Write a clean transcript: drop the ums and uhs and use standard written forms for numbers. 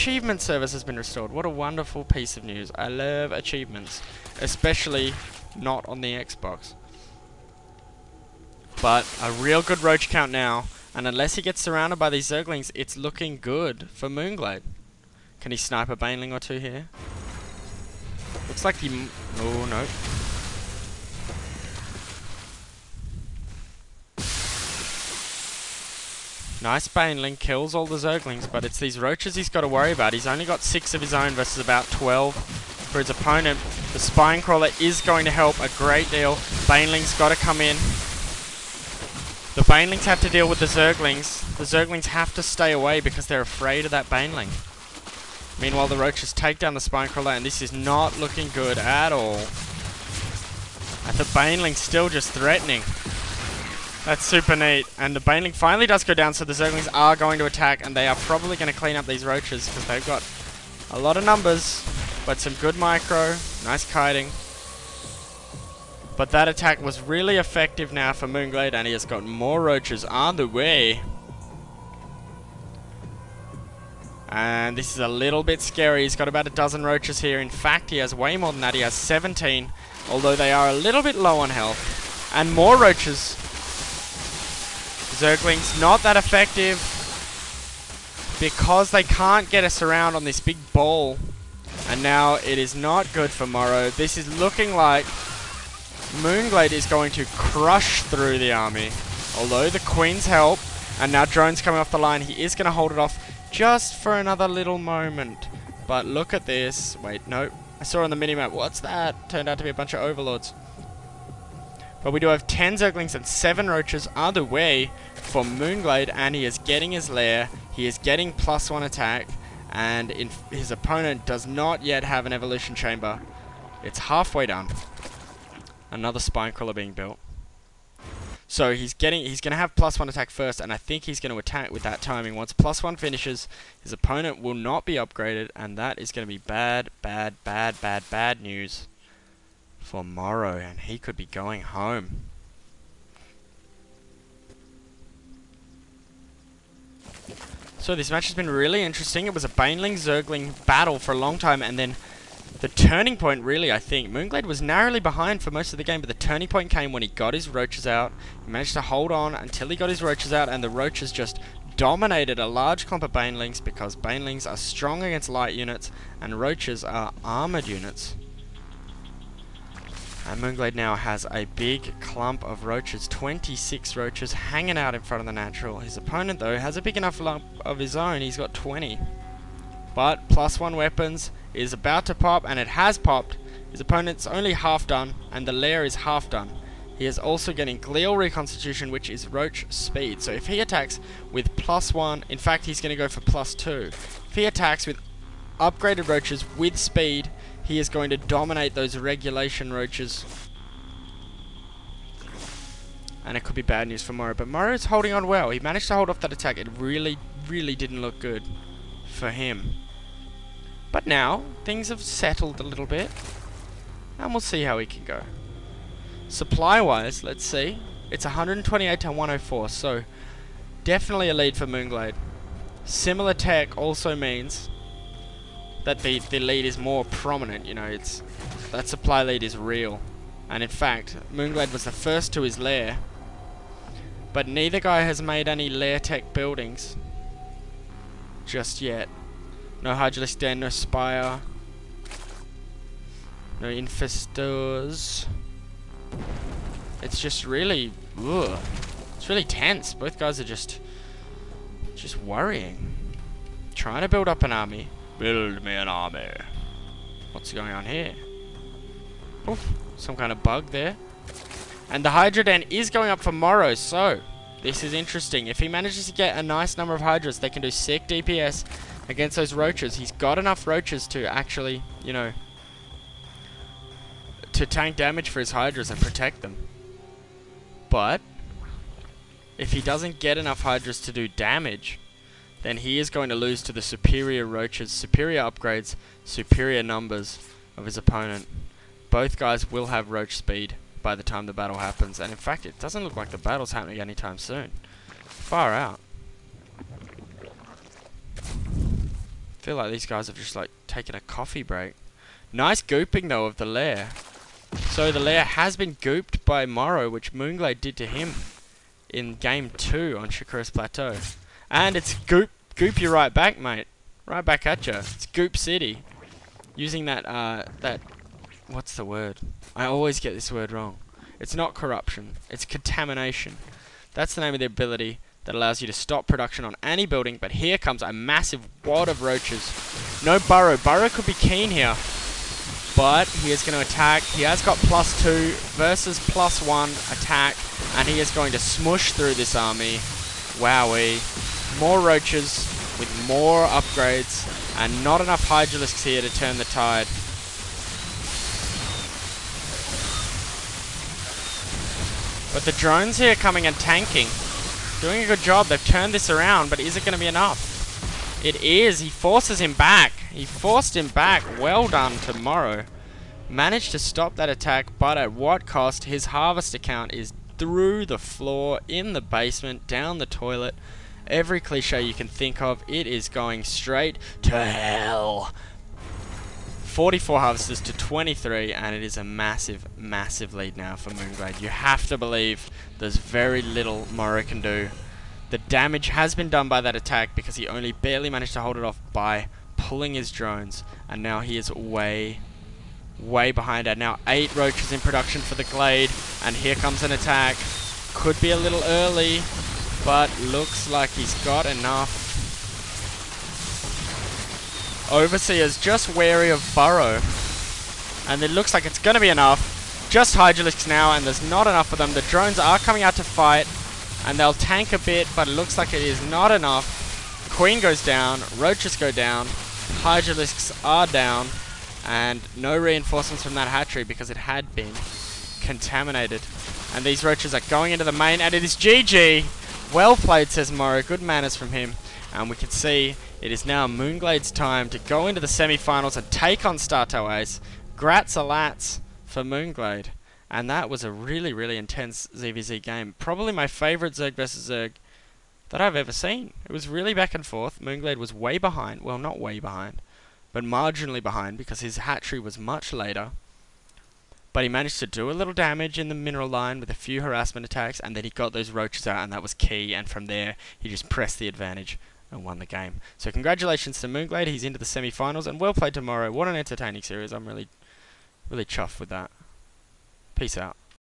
achievement service has been restored. What a wonderful piece of news. I love achievements, especially not on the Xbox. But a real good roach count now, and unless he gets surrounded by these Zerglings, it's looking good for Moonglade. Can he snipe a Baneling or two here? Looks like he... oh, no. Nice Baneling, kills all the Zerglings, but it's these roaches he's got to worry about. He's only got 6 of his own versus about 12 for his opponent. The Spine Crawler is going to help a great deal. Baneling's got to come in. The Banelings have to deal with the Zerglings. The Zerglings have to stay away because they're afraid of that Baneling. Meanwhile, the roaches take down the Spine Crawler, and this is not looking good at all. And the Baneling's still just threatening. That's super neat. And the Baneling finally does go down, so the Zerglings are going to attack, and they are probably going to clean up these roaches because they've got a lot of numbers, but some good micro, nice kiting. But that attack was really effective now for Moonglade, and he has got more roaches on the way. And this is a little bit scary. He's got about a dozen roaches here. In fact, he has way more than that. He has 17, although they are a little bit low on health. And more roaches. Zerglings not that effective because they can't get us around on this big ball. And now it is not good for MorroW. This is looking like Moonglade is going to crush through the army. Although the Queen's help, and now drones coming off the line, he is going to hold it off just for another little moment. But look at this. Wait, no. I saw on the minimap. What's that? Turned out to be a bunch of overlords. But we do have 10 Zerglings and 7 roaches other way for Moonglade, and he is getting his lair. He is getting +1 attack, and his opponent does not yet have an evolution chamber. It's halfway done. Another Spine Crawler being built. So he's going to have +1 attack first, and I think he's going to attack with that timing. Once +1 finishes, his opponent will not be upgraded, and that is going to be bad news for MorroW, and he could be going home. So this match has been really interesting. It was a Baneling-Zergling battle for a long time, and then the turning point, really, I think. Moonglade was narrowly behind for most of the game, but the turning point came when he got his roaches out. He managed to hold on until he got his roaches out, and the roaches just dominated a large clump of Banelings because Banelings are strong against light units, and roaches are armored units. And Moonglade now has a big clump of roaches, 26 roaches hanging out in front of the natural. His opponent, though, has a big enough lump of his own. He's got 20. But +1 weapons is about to pop, and it has popped. His opponent's only half done, and the lair is half done. He is also getting glial reconstitution, which is roach speed. So if he attacks with +1, in fact, he's going to go for +2. If he attacks with upgraded roaches with speed, he is going to dominate those regulation roaches. And it could be bad news for MorroW, but MorroW is holding on well. He managed to hold off that attack. It really didn't look good for him. But now, things have settled a little bit, and we'll see how he can go. Supply-wise, let's see. It's 128 to 104, so definitely a lead for Moonglade. Similar tech also means that the lead is more prominent, you know, that supply lead is real. And in fact, Moonglade was the first to his lair, but neither guy has made any lair tech buildings just yet. No Hydralisk Den, no Spire, no Infestors. It's just really, it's really tense. Both guys are just worrying. Trying to build up an army. Build me an army. What's going on here? Oof, some kind of bug there. And the Hydra Den is going up for MorroW, so this is interesting. If he manages to get a nice number of Hydras, they can do sick DPS against those roaches. He's got enough roaches to actually, you know, to tank damage for his Hydras and protect them. But if he doesn't get enough Hydras to do damage, then he is going to lose to the superior roaches, superior upgrades, superior numbers of his opponent. Both guys will have roach speed by the time the battle happens, and in fact it doesn't look like the battle's happening anytime soon. Far out. feel like these guys have just like taken a coffee break. Nice gooping though of the lair. So the lair has been gooped by MorroW, which Moonglade did to him in game 2 on Shakura's Plateau. And it's goop you right back, mate. Right back at you. It's Goop City. Using that, what's the word? I always get this word wrong. It's not corruption. It's contamination. That's the name of the ability that allows you to stop production on any building, but here comes a massive wad of roaches. No burrow. Burrow could be keen here, but he is going to attack. He has got +2 versus +1 attack, and he is going to smush through this army. Wowee. More roaches with more upgrades, and not enough Hydralisks here to turn the tide. But the drones here coming and tanking. Doing a good job. They've turned this around, but is it going to be enough? It is. He forces him back. He forced him back. Well done to MorroW. Managed to stop that attack, but at what cost? His harvest account is through the floor, in the basement, down the toilet. Every cliche you can think of. It is going straight to hell. 44 harvesters to 23, and it is a massive, massive lead now for Moonglade. You have to believe there's very little MorroW can do. The damage has been done by that attack because he only barely managed to hold it off by pulling his drones, and now he is way behind. And now 8 roaches in production for the Glade, and here comes an attack. Could be a little early, but looks like he's got enough. Overseer's just wary of Burrow, and it looks like it's going to be enough. Just Hydralisks now, and there's not enough of them. The drones are coming out to fight, and they'll tank a bit, but it looks like it is not enough. Queen goes down, roaches go down, Hydralisks are down, and no reinforcements from that hatchery because it had been contaminated. And these roaches are going into the main, and it is GG. Well played, says MorroW. Good manners from him. And we can see it is now Moonglade's time to go into the semi-finals and take on Starto Ace. Grats-a-lats for Moonglade. And that was a really, really intense ZvZ game. Probably my favourite Zerg vs Zerg that I've ever seen. It was really back and forth. Moonglade was way behind. Well, not way behind, but marginally behind because his hatchery was much later. But he managed to do a little damage in the mineral line with a few harassment attacks, and then he got those roaches out, and that was key. And from there, he just pressed the advantage and won the game. So congratulations to Moonglade. He's into the semi-finals, and well played to MorroW. What an entertaining series. I'm really chuffed with that. Peace out.